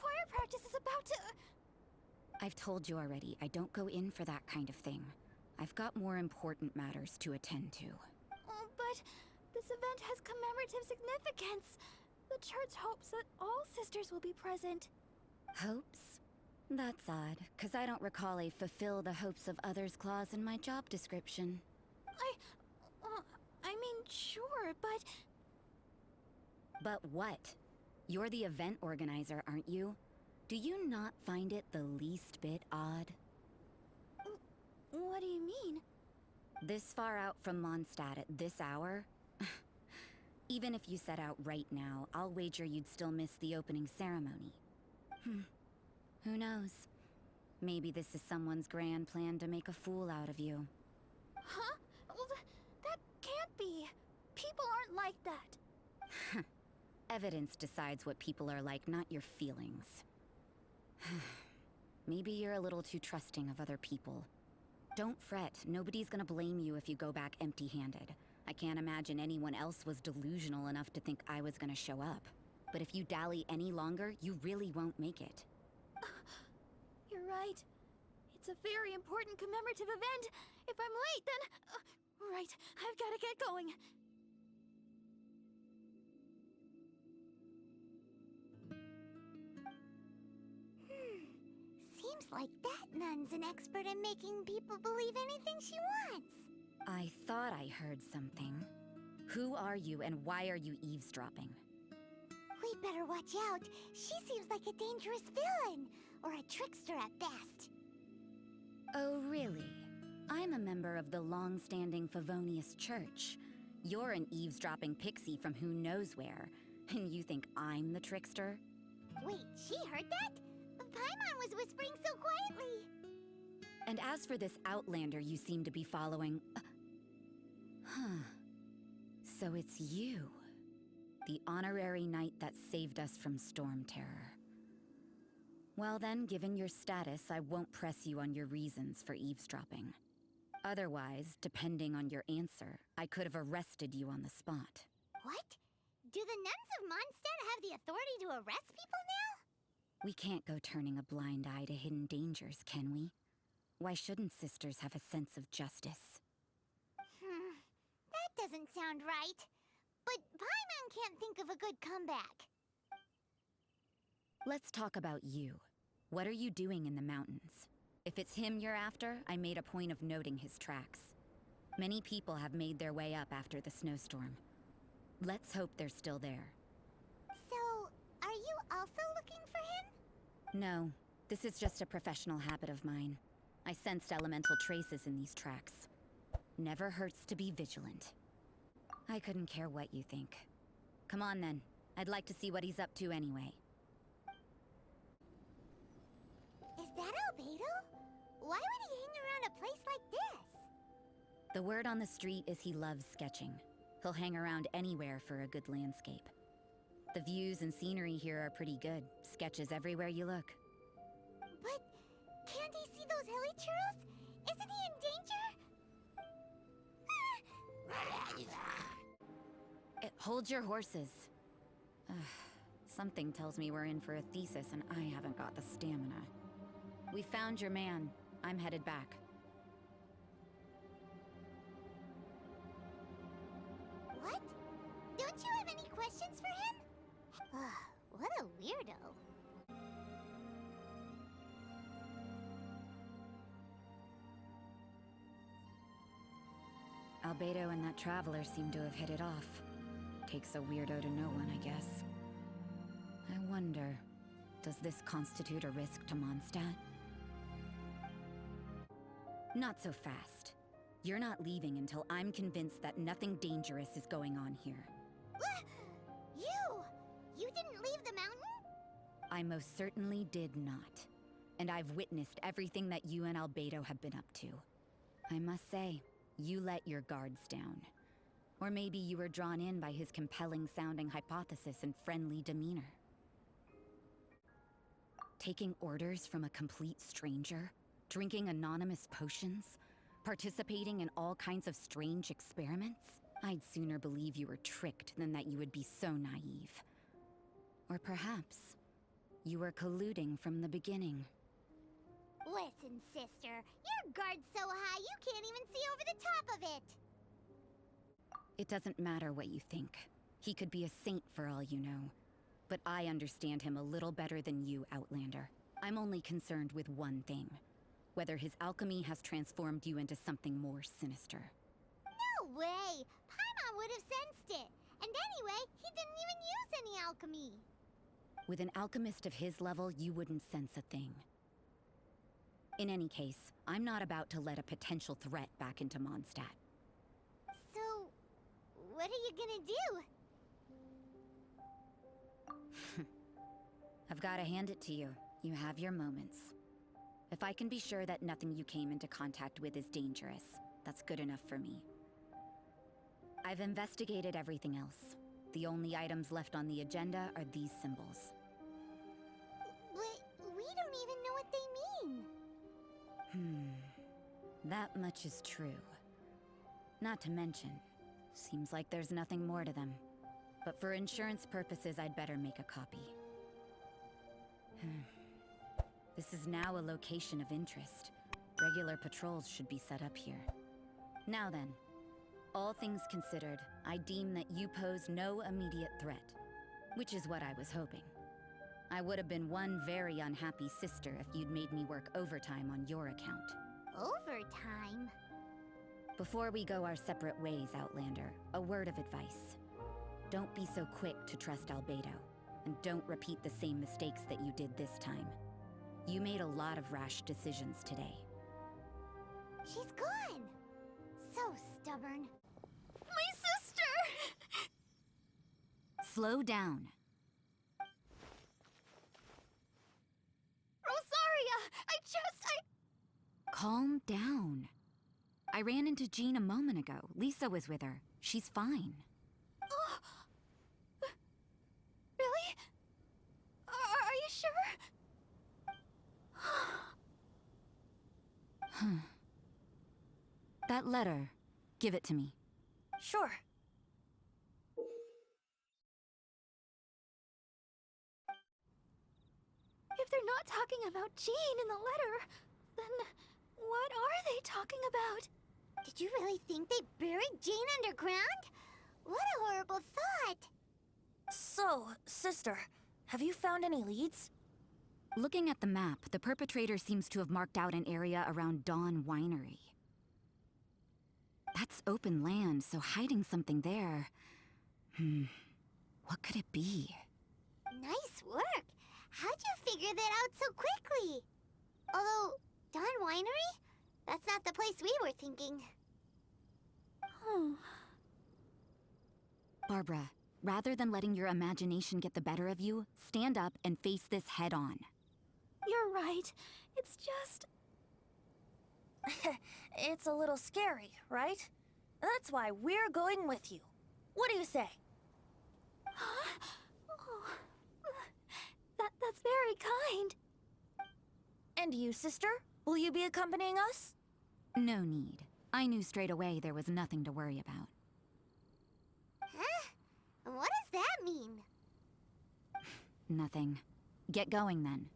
choir practice is about to... I've told you already, I don't go in for that kind of thing. I've got more important matters to attend to. Oh, but this event has commemorative significance. The church hopes that all sisters will be present. Hopes? That's odd, because I don't recall a fulfill the hopes of others clause in my job description. I mean, sure, but... But what? You're the event organizer, aren't you? Do you not find it the least bit odd? What do you mean? This far out from Mondstadt at this hour? Even if you set out right now, I'll wager you'd still miss the opening ceremony. Who knows? Maybe this is someone's grand plan to make a fool out of you. Huh? Well, that can't be. People aren't like that. Evidence decides what people are like, not your feelings. Maybe you're a little too trusting of other people. Don't fret, nobody's gonna blame you if you go back empty-handed. I can't imagine anyone else was delusional enough to think I was gonna show up. But if you dally any longer, you really won't make it. You're right. It's a very important commemorative event. If I'm late, then... right, I've gotta get going. Seems like that nun's an expert in making people believe anything she wants. I thought I heard something. Who are you and why are you eavesdropping? We better watch out. She seems like a dangerous villain, or a trickster at best. Oh, really? I'm a member of the long-standing Favonius Church. You're an eavesdropping pixie from who knows where, and you think I'm the trickster? Wait, she heard that? Paimon was whispering so quietly. And as for this outlander you seem to be following... So it's you. The honorary knight that saved us from storm terror. Well then, given your status, I won't press you on your reasons for eavesdropping. Otherwise, depending on your answer, I could have arrested you on the spot. What? Do the nuns of Mondstadt have the authority to arrest people now? We can't go turning a blind eye to hidden dangers, can we? Why shouldn't sisters have a sense of justice? That doesn't sound right. But Paimon can't think of a good comeback. Let's talk about you. What are you doing in the mountains? If it's him you're after, I made a point of noting his tracks. Many people have made their way up after the snowstorm. Let's hope they're still there. So, are you also looking for him? No, this is just a professional habit of mine. I sensed elemental traces in these tracks. Never hurts to be vigilant. I couldn't care what you think. Come on then. I'd like to see what he's up to anyway. Is that Albedo? Why would he hang around a place like this? The word on the street is he loves sketching. He'll hang around anywhere for a good landscape. The views and scenery here are pretty good. Sketches everywhere you look. But can't he see those hilly churros? Isn't he in danger? Hold your horses. Something tells me we're in for a thesis and I haven't got the stamina. We found your man. I'm headed back. What? Don't you have any questions for him? What a weirdo. Albedo and that traveler seem to have hit it off. Takes a weirdo to know one, I guess. I wonder, does this constitute a risk to Mondstadt? Not so fast. You're not leaving until I'm convinced that nothing dangerous is going on here. You didn't leave the mountain? I most certainly did not. And I've witnessed everything that you and Albedo have been up to. I must say, you let your guards down. Or maybe you were drawn in by his compelling-sounding hypothesis and friendly demeanor. Taking orders from a complete stranger? Drinking anonymous potions? Participating in all kinds of strange experiments? I'd sooner believe you were tricked than that you would be so naive. Or perhaps, You were colluding from the beginning. Listen, sister, your guard's so high you can't even see over the top of it. It doesn't matter what you think. He could be a saint for all you know. But I understand him a little better than you, Outlander. I'm only concerned with one thing. Whether his alchemy has transformed you into something more sinister. No way! Paimon would have sensed it. And anyway, he didn't even use any alchemy. With an alchemist of his level, you wouldn't sense a thing. In any case, I'm not about to let a potential threat back into Mondstadt. So, what are you gonna do? I've gotta hand it to you. You have your moments. If I can be sure that nothing you came into contact with is dangerous, that's good enough for me. I've investigated everything else. The only items left on the agenda are these symbols. But we don't even know what they mean. That much is true. Not to mention, seems like there's nothing more to them. But for insurance purposes, I'd better make a copy. This is now a location of interest. Regular patrols should be set up here. Now then, all things considered, I deem that you pose no immediate threat. Which is what I was hoping. I would have been one very unhappy sister if you'd made me work overtime on your account. Overtime? Before we go our separate ways, Outlander, a word of advice. Don't be so quick to trust Albedo, and don't repeat the same mistakes that you did this time. You made a lot of rash decisions today. She's gone! So stubborn. My sister! Slow down. Rosaria! Calm down. I ran into Jean a moment ago. Lisa was with her. She's fine. Oh. Really? Are you sure? That letter, give it to me. Sure. If they're not talking about Jean in the letter, then what are they talking about? Did you really think they buried Jane underground? What a horrible thought! So, sister, have you found any leads? Looking at the map, the perpetrator seems to have marked out an area around Dawn Winery. That's open land, so hiding something there... What could it be? Nice work! How'd you figure that out so quickly? Although, Dawn Winery? That's not the place we were thinking. Barbara, rather than letting your imagination get the better of you, stand up and face this head-on. You're right. It's just... It's a little scary, right? That's why we're going with you. What do you say? Oh, that's very kind. And you, sister? Will you be accompanying us? No need. I knew straight away there was nothing to worry about. Huh? What does that mean? Nothing. Get going then.